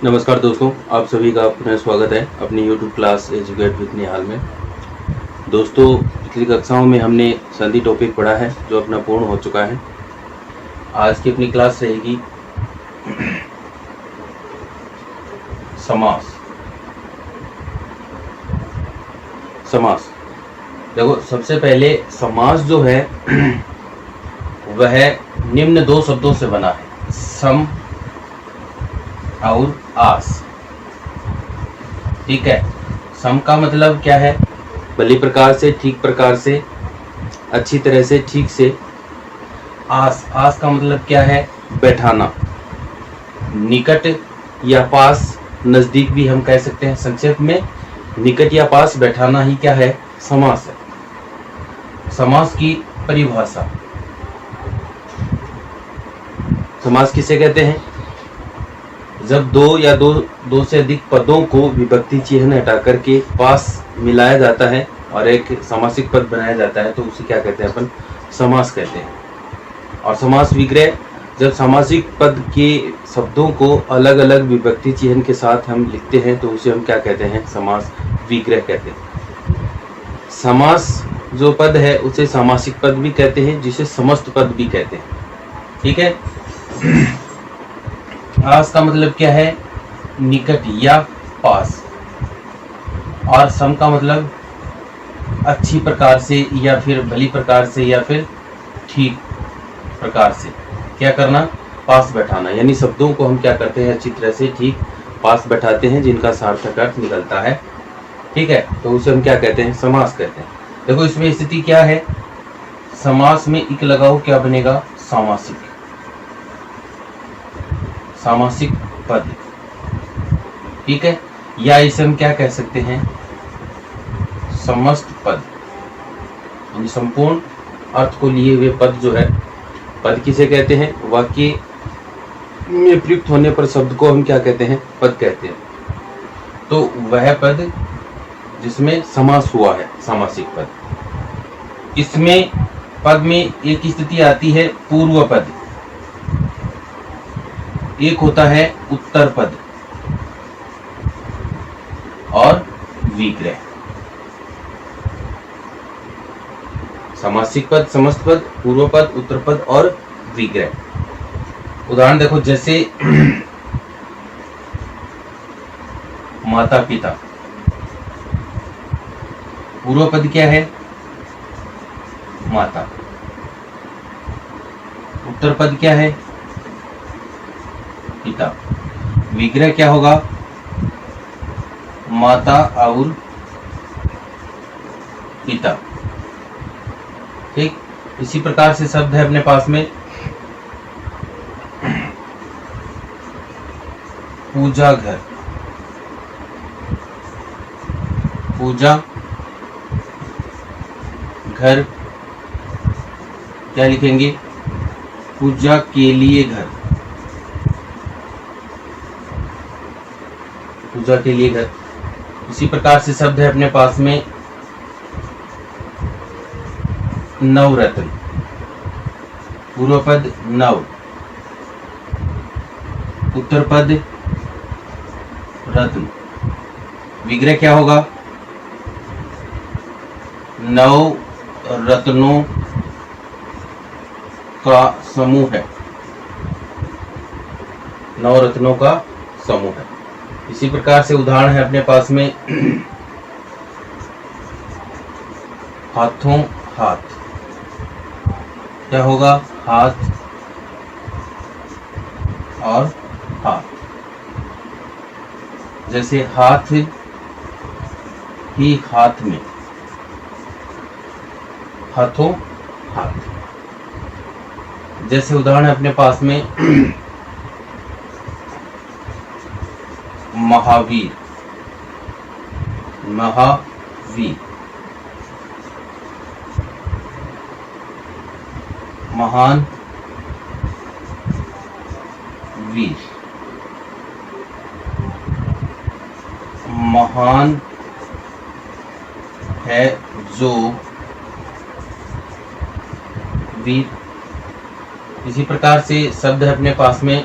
नमस्कार दोस्तों, आप सभी का पुनः स्वागत है अपनी YouTube क्लास एजुकेट विद निहाल में। दोस्तों, पिछली कक्षाओं में हमने संधि टॉपिक पढ़ा है जो अपना पूर्ण हो चुका है। आज की अपनी क्लास रहेगी समास। समास देखो, सबसे पहले समास जो है वह निम्न दो शब्दों से बना है, सम और आस। ठीक है, सम का मतलब क्या है? भली प्रकार से, ठीक प्रकार से, अच्छी तरह से, ठीक से। आस, आस का मतलब क्या है? बैठाना, निकट या पास, नजदीक भी हम कह सकते हैं। संक्षेप में निकट या पास बैठाना ही क्या है? समास है। समास की परिभाषा, समास किसे कहते हैं? जब दो या दो से अधिक पदों को विभक्ति चिन्ह हटा करके पास मिलाया जाता है और एक समासिक पद बनाया जाता है तो उसे क्या कहते हैं? अपन समास कहते हैं। और समास विग्रह, जब समासिक पद के शब्दों को अलग अलग विभक्ति चिन्ह के साथ हम लिखते हैं तो उसे हम क्या कहते हैं? समास विग्रह कहते हैं। समास जो पद है उसे सामासिक पद भी कहते हैं, जिसे समस्त पद भी कहते हैं। ठीक है। आस का मतलब क्या है? निकट या पास। और सम का मतलब अच्छी प्रकार से या फिर भली प्रकार से या फिर ठीक प्रकार से क्या करना? पास बैठाना। यानी शब्दों को हम क्या करते हैं? अच्छी तरह से ठीक पास बैठाते हैं, जिनका सार्थक अर्थ निकलता है। ठीक है, तो उसे हम क्या कहते हैं? समास कहते हैं। देखो, इसमें स्थिति क्या है? समास में इक लगाओ, क्या बनेगा? सामासिक, सामासिक पद। ठीक है, या इसे हम क्या कह सकते हैं? समस्त पद, यानी संपूर्ण अर्थ को लिए हुए पद जो है। पद किसे कहते हैं? वाक्य में प्रयुक्त होने पर शब्द को हम क्या कहते हैं? पद कहते हैं। तो वह पद जिसमें समास हुआ है, सामासिक पद। इसमें पद में एक स्थिति आती है, पूर्व पद। एक होता है उत्तर पद और विग्रह। सामासिक पद, समस्त पद, पूर्व पद, उत्तर पद और विग्रह। उदाहरण देखो, जैसे माता पिता। पूर्व पद क्या है? माता। उत्तर पद क्या है? पिता। विग्रह क्या होगा? माता और पिता। ठीक, इसी प्रकार से शब्द है अपने पास में पूजा घर। पूजा घर क्या लिखेंगे? पूजा के लिए घर। पूजा के लिए घर। इसी प्रकार से शब्द है अपने पास में नवरत्न। पूर्व पद नव, उत्तर पद रत्न। विग्रह क्या होगा? नव रत्नों का समूह है। नव रत्नों का समूह है। इसी प्रकार से उदाहरण है अपने पास में हाथों हाथ। क्या होगा? हाथ और हाथ। जैसे हाथ ही हाथ में, हाथों हाथ। जैसे उदाहरण है अपने पास में महावीर। महावीर, महान वीर। महान है जो वीर। इसी प्रकार से शब्द है अपने पास में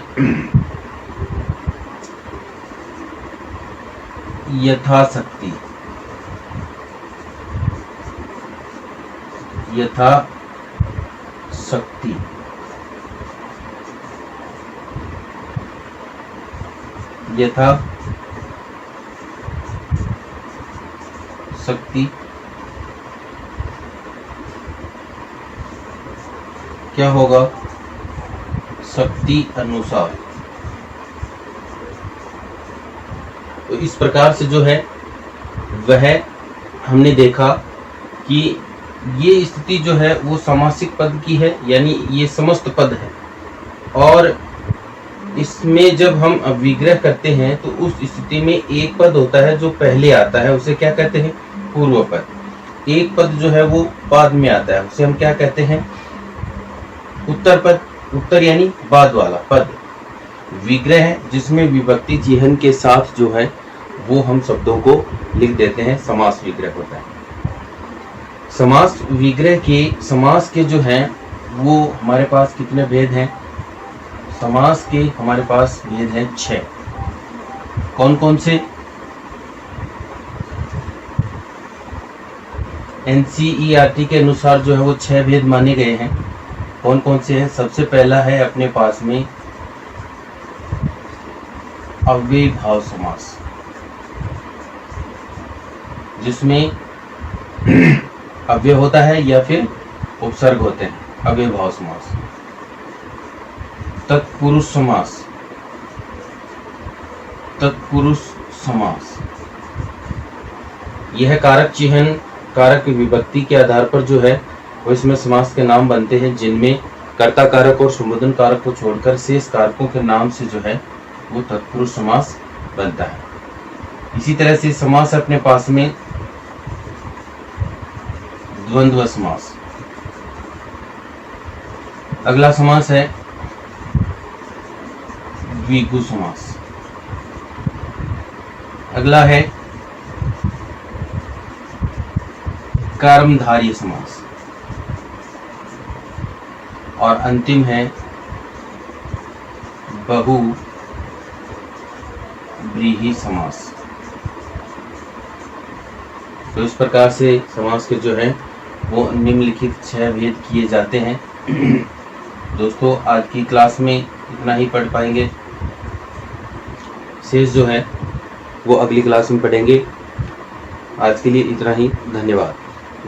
यथाशक्ति, यथाशक्ति, यथाशक्ति क्या होगा? शक्ति अनुसार। तो इस प्रकार से जो है वह हमने देखा कि ये स्थिति जो है वो समासिक पद की है, यानी ये समस्त पद है, और इसमें जब हम विग्रह करते हैं तो उस स्थिति में एक पद होता है जो पहले आता है, उसे क्या कहते हैं? पूर्व पद। एक पद जो है वो बाद में आता है, उसे हम क्या कहते हैं? उत्तर पद। उत्तर यानी बाद वाला पद। विग्रह है जिसमें विभक्ति चिह्न के साथ जो है वो हम शब्दों को लिख देते हैं, समास विग्रह होता है। समास विग्रह के समास के जो हैं वो हमारे पास कितने भेद हैं? समास के हमारे पास भेद हैं 6। कौन कौन से? NCERT के अनुसार जो है वो 6 भेद माने गए हैं। कौन कौन से हैं? सबसे पहला है अपने पास में अव्ययीभाव समास, जिसमें अव्यय होता है या फिर उपसर्ग होते हैं, अव्ययीभाव समास। तत्पुरुष समास, तत्पुरुष समास, यह कारक चिह्न, कारक विभक्ति के आधार पर जो है वो इसमें समास के नाम बनते हैं, जिनमें कर्ता कारक और संबोधन कारक को छोड़कर शेष कारकों के नाम से जो है वो तत्पुरुष समास बनता है। इसी तरह से समास अपने पास में द्वंद्व समास। अगला समास है द्विगु समास। अगला है कर्मधारय समास, और अंतिम है बहुव्रीहि समास। तो इस प्रकार से समास के जो है वो निम्नलिखित 6 भेद किए जाते हैं। दोस्तों आज की क्लास में इतना ही पढ़ पाएंगे, शेष जो है वो अगली क्लास में पढ़ेंगे। आज के लिए इतना ही, धन्यवाद।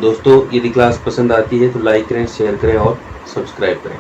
दोस्तों यदि क्लास पसंद आती है तो लाइक करें, शेयर करें और सब्सक्राइब करें।